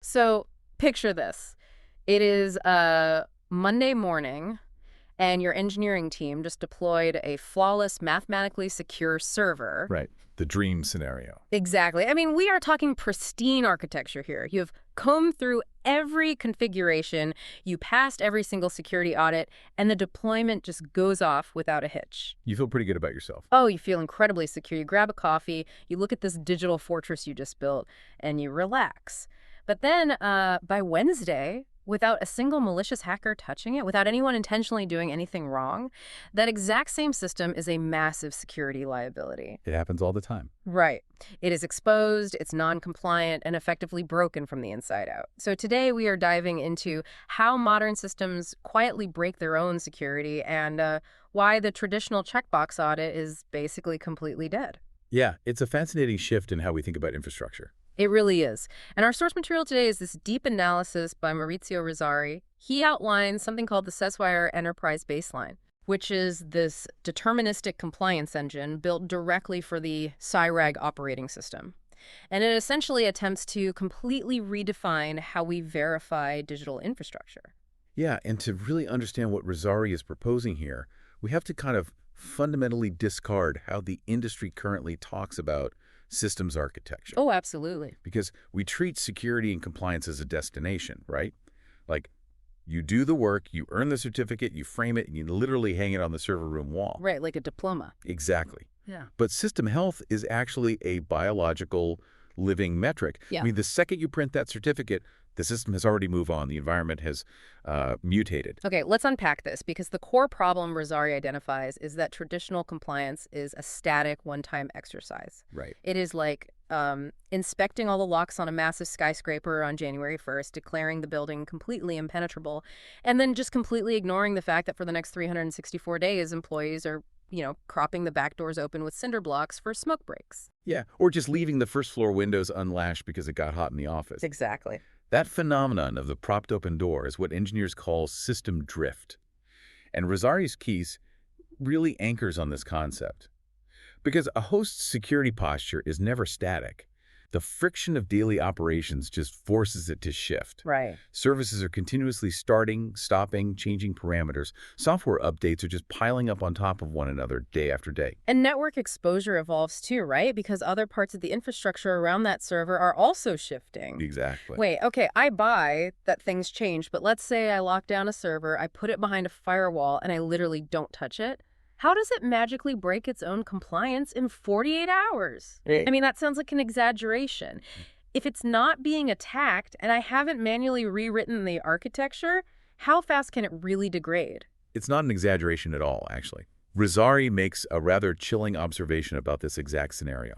So picture this. It is a Monday morning, and your engineering team just deployed a flawless, mathematically secure server. Right. The dream scenario. Exactly. I mean, we are talking pristine architecture here. You have combed through every configuration, you passed every single security audit, and the deployment just goes off without a hitch. You feel pretty good about yourself. Oh, you feel incredibly secure. You grab a coffee, you look at this digital fortress you just built, and you relax. But then by Wednesday, without a single malicious hacker touching it, without anyone intentionally doing anything wrong, that exact same system is a massive security liability. It happens all the time. Right. It is exposed, it's non-compliant, and effectively broken from the inside out. So today we are diving into how modern systems quietly break their own security and why the traditional checkbox audit is basically completely dead. Yeah, it's a fascinating shift in how we think about infrastructure. It really is. And our source material today is this deep analysis by Maurizio Rossari. He outlines something called the SYRAG Enterprise Baseline, which is this deterministic compliance engine built directly for the SYRAG operating system. And it essentially attempts to completely redefine how we verify digital infrastructure. Yeah, and to really understand what Rossari is proposing here, we have to kind of fundamentally discard how the industry currently talks about systems architecture. Oh, absolutely. Because we treat security and compliance as a destination, right? Like, you do the work, you earn the certificate, you frame it, and you literally hang it on the server room wall. Right, like a diploma. Exactly. Yeah. But system health is actually a biological living metric. Yeah. I mean, the second you print that certificate, the system has already moved on. The environment has mutated. Okay, let's unpack this, because the core problem Rossari identifies is that traditional compliance is a static, one-time exercise. Right. It is like inspecting all the locks on a massive skyscraper on January 1st, declaring the building completely impenetrable, and then just completely ignoring the fact that for the next 364 days, employees are cropping the back doors open with cinder blocks for smoke breaks. Yeah, or just leaving the first floor windows unlatched because it got hot in the office. Exactly. That phenomenon of the propped open door is what engineers call system drift. And Rossari's case really anchors on this concept. Because a host's security posture is never static. The friction of daily operations just forces it to shift. Right. Services are continuously starting, stopping, changing parameters. Software updates are just piling up on top of one another day after day. And network exposure evolves too, right? Because other parts of the infrastructure around that server are also shifting. Exactly. Wait, okay, I buy that things change, but let's say I lock down a server, I put it behind a firewall, and I literally don't touch it. How does it magically break its own compliance in 48 hours? Right. I mean, that sounds like an exaggeration. If it's not being attacked and I haven't manually rewritten the architecture, how fast can it really degrade? It's not an exaggeration at all, actually. Rossari makes a rather chilling observation about this exact scenario.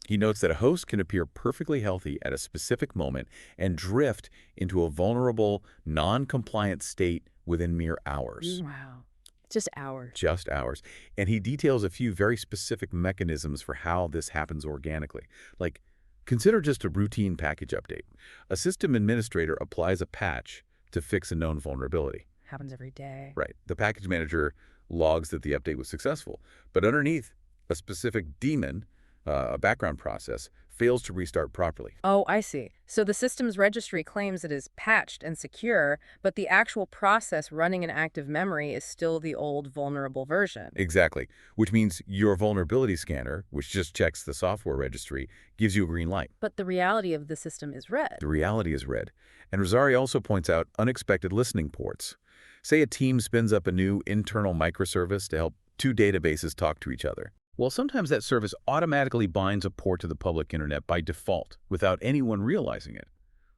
He notes that a host can appear perfectly healthy at a specific moment and drift into a vulnerable, non-compliant state within mere hours. Wow. Just hours. Just hours. And he details a few very specific mechanisms for how this happens organically. Like, consider just a routine package update. A system administrator applies a patch to fix a known vulnerability. Happens every day. Right. The package manager logs that the update was successful. But underneath, a specific daemon, a background process, fails to restart properly. Oh, I see. So the system's registry claims it is patched and secure, but the actual process running in active memory is still the old vulnerable version. Exactly. Which means your vulnerability scanner, which just checks the software registry, gives you a green light. But the reality of the system is red. The reality is red. And Rossari also points out unexpected listening ports. Say a team spins up a new internal microservice to help two databases talk to each other. Well, sometimes that service automatically binds a port to the public internet by default without anyone realizing it.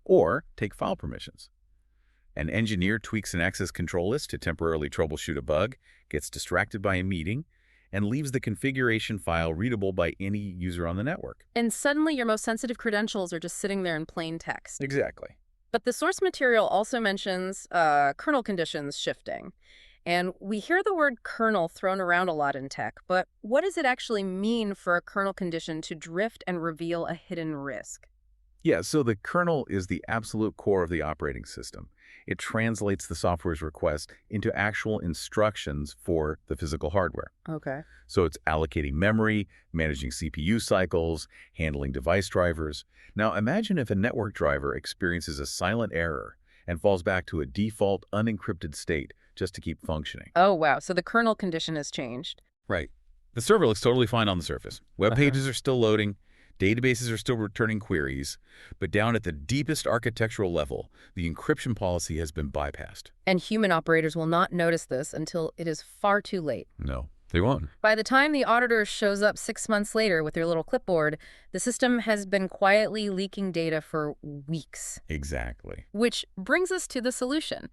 Or take file permissions. An engineer tweaks an access control list to temporarily troubleshoot a bug, gets distracted by a meeting, and leaves the configuration file readable by any user on the network. And suddenly your most sensitive credentials are just sitting there in plain text. Exactly. But the source material also mentions kernel conditions shifting. And we hear the word kernel thrown around a lot in tech, but what does it actually mean for a kernel condition to drift and reveal a hidden risk? Yeah, so the kernel is the absolute core of the operating system. It translates the software's request into actual instructions for the physical hardware. Okay. So it's allocating memory, managing CPU cycles, handling device drivers. Now imagine if a network driver experiences a silent error and falls back to a default unencrypted state just to keep functioning. Oh, wow. So the kernel condition has changed. Right. The server looks totally fine on the surface. Web pages are still loading, databases are still returning queries, but down at the deepest architectural level, the encryption policy has been bypassed. And human operators will not notice this until it is far too late. No, they won't. By the time the auditor shows up 6 months later with their little clipboard, the system has been quietly leaking data for weeks. Exactly. Which brings us to the solution.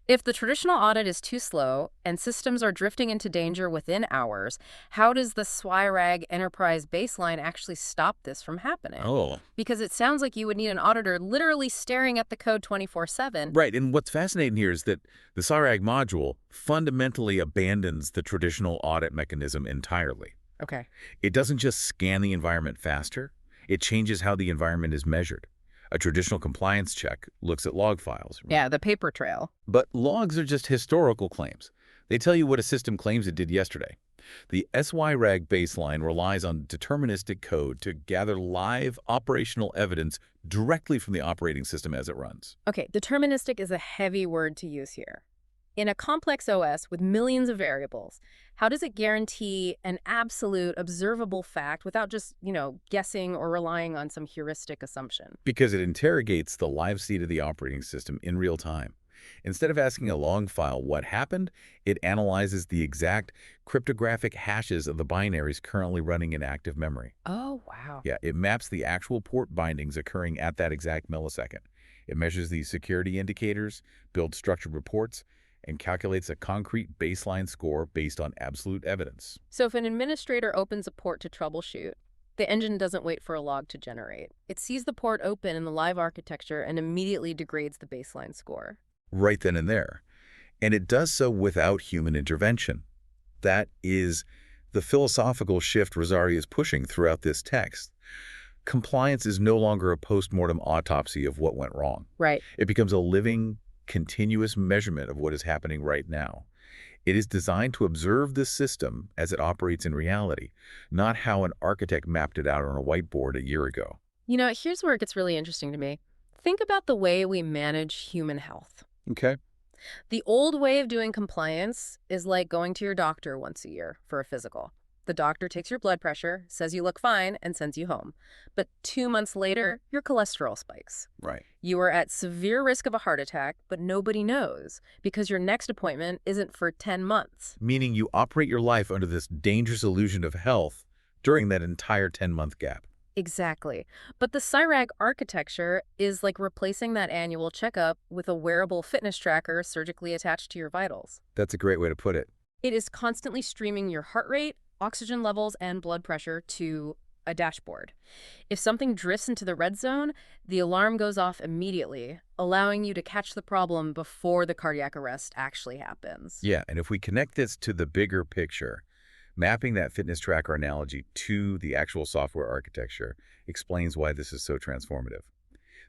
If the traditional audit is too slow and systems are drifting into danger within hours, how does the SYRAG Enterprise Baseline actually stop this from happening? Oh. Because it sounds like you would need an auditor literally staring at the code 24/7. Right, and what's fascinating here is that the SYRAG module fundamentally abandons the traditional audit mechanism entirely. Okay. It doesn't just scan the environment faster, it changes how the environment is measured. A traditional compliance check looks at log files. Yeah, the paper trail. But logs are just historical claims. They tell you what a system claims it did yesterday. The SYRAG baseline relies on deterministic code to gather live operational evidence directly from the operating system as it runs. Okay, deterministic is a heavy word to use here. In a complex OS with millions of variables, how does it guarantee an absolute observable fact without just, guessing or relying on some heuristic assumption? Because it interrogates the live state of the operating system in real time. Instead of asking a log file what happened, it analyzes the exact cryptographic hashes of the binaries currently running in active memory. Oh, wow. Yeah, it maps the actual port bindings occurring at that exact millisecond. It measures these security indicators, builds structured reports, and calculates a concrete baseline score based on absolute evidence. So if an administrator opens a port to troubleshoot, the engine doesn't wait for a log to generate. It sees the port open in the live architecture and immediately degrades the baseline score. Right then and there. And it does so without human intervention. That is the philosophical shift Rosario is pushing throughout this text. Compliance is no longer a post-mortem autopsy of what went wrong. Right. It becomes a living, continuous measurement of what is happening right now. It is designed to observe the system as it operates in reality, not how an architect mapped it out on a whiteboard a year ago. Here's where it gets really interesting to me. Think about the way we manage human health. Okay. The old way of doing compliance is like going to your doctor once a year for a physical. The doctor takes your blood pressure, says you look fine, and sends you home. But 2 months later, your cholesterol spikes. Right. You are at severe risk of a heart attack, but nobody knows because your next appointment isn't for 10 months. Meaning you operate your life under this dangerous illusion of health during that entire 10-month gap. Exactly. But the SYRAG architecture is like replacing that annual checkup with a wearable fitness tracker surgically attached to your vitals. That's a great way to put it. It is constantly streaming your heart rate, oxygen levels, and blood pressure to a dashboard. If something drifts into the red zone, the alarm goes off immediately, allowing you to catch the problem before the cardiac arrest actually happens. Yeah, and if we connect this to the bigger picture, mapping that fitness tracker analogy to the actual software architecture explains why this is so transformative.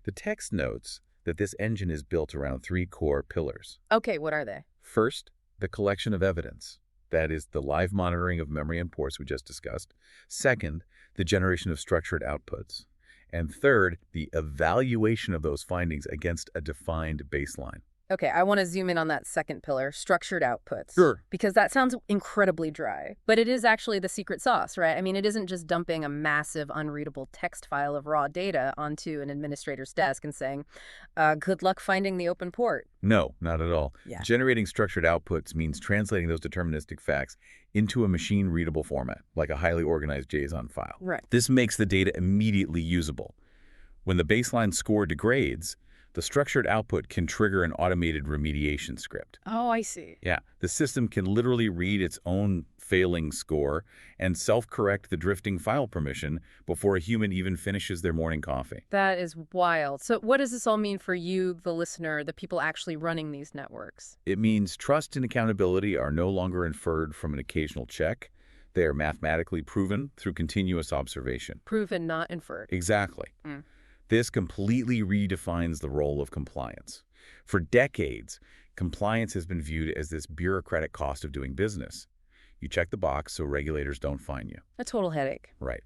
The text notes that this engine is built around 3 core pillars. Okay, what are they? First, the collection of evidence. That is the live monitoring of memory and ports we just discussed. Second, the generation of structured outputs. And third, the evaluation of those findings against a defined baseline. Okay, I want to zoom in on that second pillar, structured outputs. Sure. Because that sounds incredibly dry. But it is actually the secret sauce, right? I mean, it isn't just dumping a massive, unreadable text file of raw data onto an administrator's desk and saying, good luck finding the open port. No, not at all. Yeah. Generating structured outputs means translating those deterministic facts into a machine-readable format, like a highly organized JSON file. Right. This makes the data immediately usable. When the baseline score degrades, the structured output can trigger an automated remediation script. Oh, I see. Yeah, the system can literally read its own failing score and self-correct the drifting file permission before a human even finishes their morning coffee. That is wild. So what does this all mean for you, the listener, the people actually running these networks? It means trust and accountability are no longer inferred from an occasional check. They are mathematically proven through continuous observation. Proven, not inferred. Exactly. This completely redefines the role of compliance. For decades, compliance has been viewed as this bureaucratic cost of doing business. You check the box so regulators don't fine you. A total headache. Right.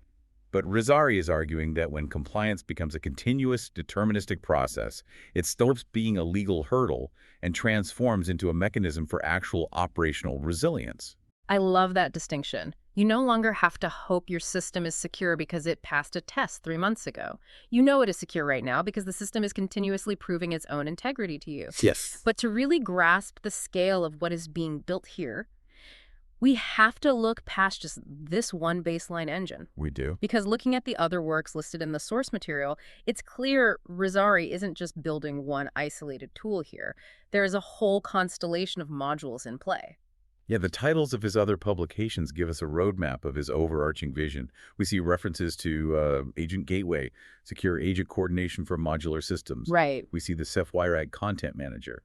But Rosari is arguing that when compliance becomes a continuous, deterministic process, it stops being a legal hurdle and transforms into a mechanism for actual operational resilience. I love that distinction. You no longer have to hope your system is secure because it passed a test 3 months ago. You know it is secure right now because the system is continuously proving its own integrity to you. Yes. But to really grasp the scale of what is being built here, we have to look past just this one baseline engine. We do. Because looking at the other works listed in the source material, it's clear Rosari isn't just building one isolated tool here. There is a whole constellation of modules in play. Yeah, the titles of his other publications give us a roadmap of his overarching vision. We see references to Agent Gateway, Secure Agent Coordination for Modular Systems. Right. We see the SYRAG Content Manager,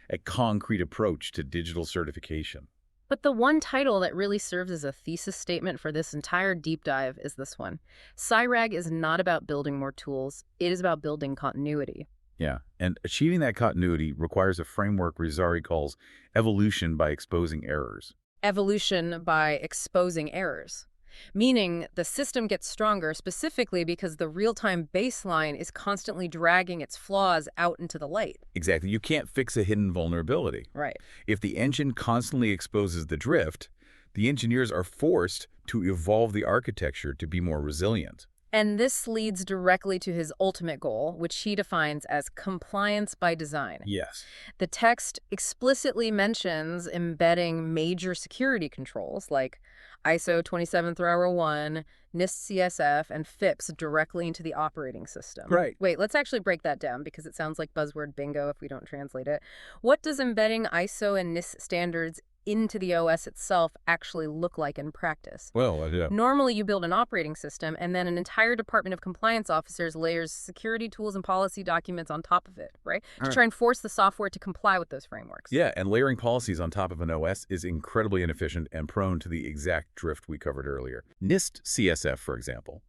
a concrete approach to digital certification. But the one title that really serves as a thesis statement for this entire deep dive is this one. SYRAG is not about building more tools. It is about building continuity. Yeah, and achieving that continuity requires a framework Rosari calls evolution by exposing errors. Evolution by exposing errors. Meaning the system gets stronger specifically because the real-time baseline is constantly dragging its flaws out into the light. Exactly. You can't fix a hidden vulnerability. Right. If the engine constantly exposes the drift, the engineers are forced to evolve the architecture to be more resilient. And this leads directly to his ultimate goal, which he defines as compliance by design. Yes. The text explicitly mentions embedding major security controls like ISO 27001, NIST CSF, and FIPS directly into the operating system. Right. Wait, let's actually break that down because it sounds like buzzword bingo if we don't translate it. What does embedding ISO and NIST standards into the OS itself actually look like in practice? Well, yeah. Normally, you build an operating system, and then an entire department of compliance officers layers security tools and policy documents on top of it, right? To try and force the software to comply with those frameworks. Yeah, and layering policies on top of an OS is incredibly inefficient and prone to the exact drift we covered earlier. NIST CSF, for example,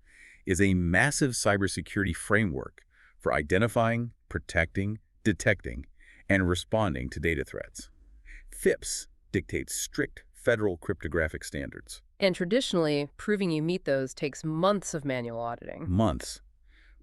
is a massive cybersecurity framework for identifying, protecting, detecting, and responding to data threats. FIPS dictates strict federal cryptographic standards. And traditionally, proving you meet those takes months of manual auditing. Months.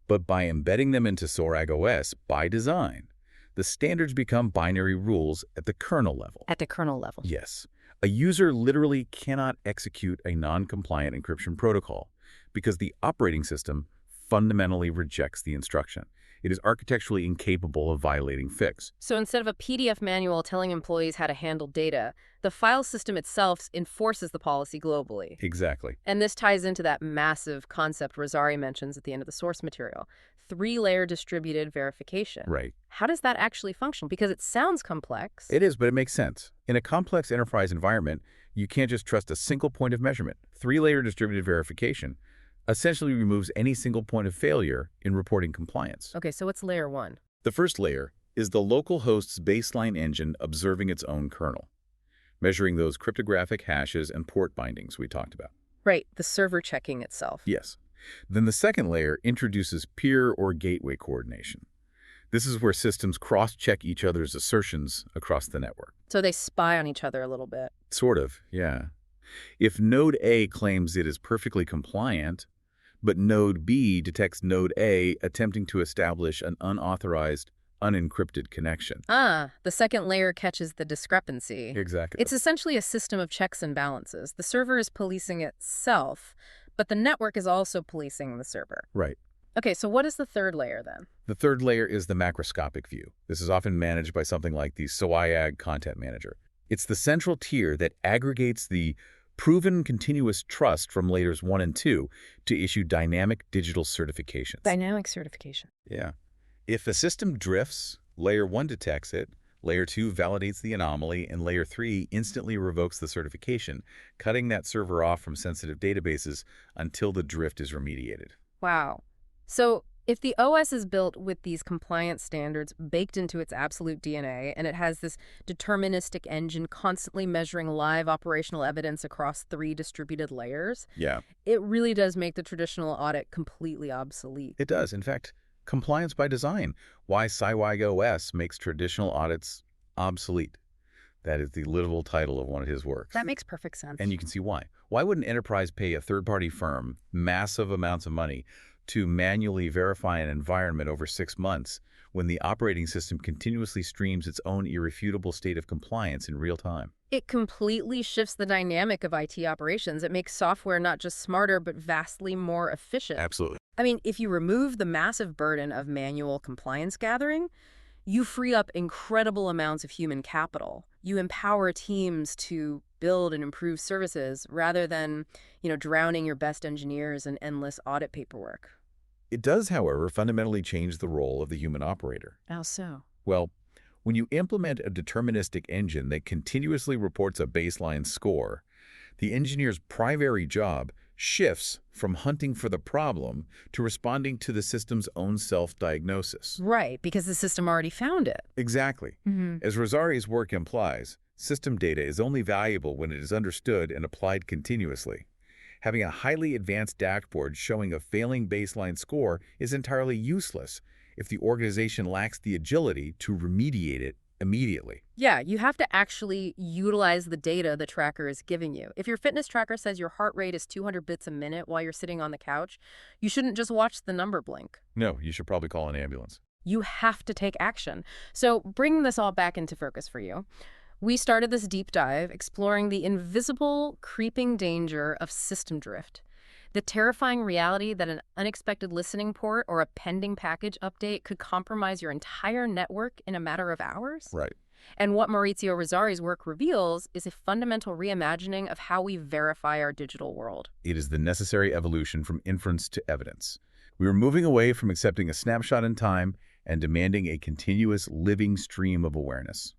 But by embedding them into SYRAG OS by design, the standards become binary rules at the kernel level. At the kernel level. Yes. A user literally cannot execute a non-compliant encryption protocol because the operating system fundamentally rejects the instruction. It is architecturally incapable of violating FIPS. So instead of a PDF manual telling employees how to handle data, the file system itself enforces the policy globally. Exactly. And this ties into that massive concept Rosari mentions at the end of the source material, 3-layer distributed verification. Right. How does that actually function? Because it sounds complex. It is, but it makes sense. In a complex enterprise environment, you can't just trust a single point of measurement. 3-layer distributed verification essentially removes any single point of failure in reporting compliance. Okay, so what's layer 1? The first layer is the local host's baseline engine observing its own kernel, measuring those cryptographic hashes and port bindings we talked about. Right, the server checking itself. Yes. Then the second layer introduces peer or gateway coordination. This is where systems cross-check each other's assertions across the network. So they spy on each other a little bit. Sort of, yeah. If Node A claims it is perfectly compliant, but Node B detects Node A attempting to establish an unauthorized, unencrypted connection. Ah, the second layer catches the discrepancy. Exactly. It's essentially a system of checks and balances. The server is policing itself, but the network is also policing the server. Right. Okay, so what is the third layer then? The third layer is the macroscopic view. This is often managed by something like the SYRAG Content Manager. It's the central tier that aggregates the proven continuous trust from layers 1 and 2 to issue dynamic digital certifications. Dynamic certification. Yeah. If a system drifts, layer 1 detects it, layer 2 validates the anomaly, and layer 3 instantly revokes the certification, cutting that server off from sensitive databases until the drift is remediated. Wow. So if the OS is built with these compliance standards baked into its absolute DNA, and it has this deterministic engine constantly measuring live operational evidence across 3 distributed layers, Yeah. it really does make the traditional audit completely obsolete. It does. In fact, Compliance by design. Why SYRAG OS makes traditional audits obsolete. That is the literal title of one of his works. That makes perfect sense. And you can see why. Why would an enterprise pay a third-party firm massive amounts of money to manually verify an environment over 6 months when the operating system continuously streams its own irrefutable state of compliance in real time? It completely shifts the dynamic of IT operations. It makes software not just smarter, but vastly more efficient. Absolutely. I mean, if you remove the massive burden of manual compliance gathering, you free up incredible amounts of human capital. You empower teams to build and improve services rather than, drowning your best engineers in endless audit paperwork. It does, however, fundamentally change the role of the human operator. How so? Well, when you implement a deterministic engine that continuously reports a baseline score, the engineer's primary job shifts from hunting for the problem to responding to the system's own self-diagnosis. Right, because the system already found it. Exactly. As Rosari's work implies, system data is only valuable when it is understood and applied continuously. Having a highly advanced dashboard showing a failing baseline score is entirely useless if the organization lacks the agility to remediate it immediately. Yeah, you have to actually utilize the data the tracker is giving you. If your fitness tracker says your heart rate is 200 beats a minute while you're sitting on the couch, you shouldn't just watch the number blink. No, you should probably call an ambulance. You have to take action. So bringing this all back into focus for you, we started this deep dive exploring the invisible, creeping danger of system drift. The terrifying reality that an unexpected listening port or a pending package update could compromise your entire network in a matter of hours. Right. And what Maurizio Rosari's work reveals is a fundamental reimagining of how we verify our digital world. It is the necessary evolution from inference to evidence. We are moving away from accepting a snapshot in time and demanding a continuous living stream of awareness.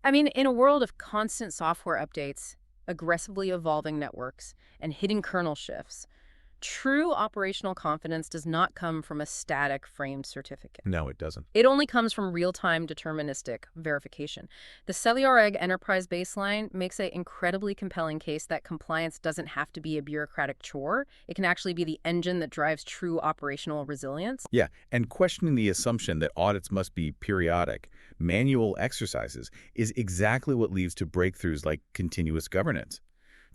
I mean, in a world of constant software updates, aggressively evolving networks, and hidden kernel shifts, true operational confidence does not come from a static framed certificate. No, it doesn't. It only comes from real-time deterministic verification. The SYRAG Enterprise Baseline makes an incredibly compelling case that compliance doesn't have to be a bureaucratic chore. It can actually be the engine that drives true operational resilience. Yeah, and questioning the assumption that audits must be periodic, manual exercises is exactly what leads to breakthroughs like continuous governance.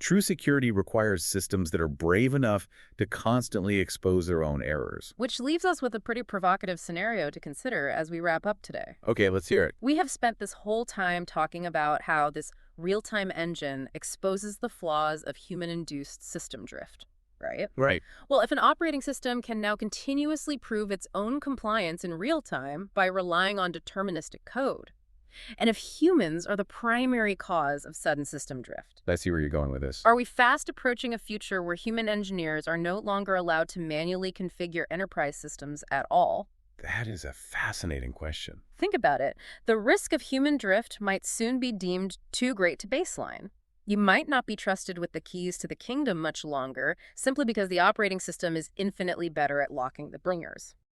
True security requires systems that are brave enough to constantly expose their own errors. Which leaves us with a pretty provocative scenario to consider as we wrap up today. Okay, let's hear it. We have spent this whole time talking about how this real-time engine exposes the flaws of human-induced system drift, right? Right. Well, if an operating system can now continuously prove its own compliance in real time by relying on deterministic code, and if humans are the primary cause of sudden system drift, I see where you're going with this. are we fast approaching a future where human engineers are no longer allowed to manually configure enterprise systems at all? That is a fascinating question. Think about it. The risk of human drift might soon be deemed too great to baseline. You might not be trusted with the keys to the kingdom much longer simply because the operating system is infinitely better at locking the bringers.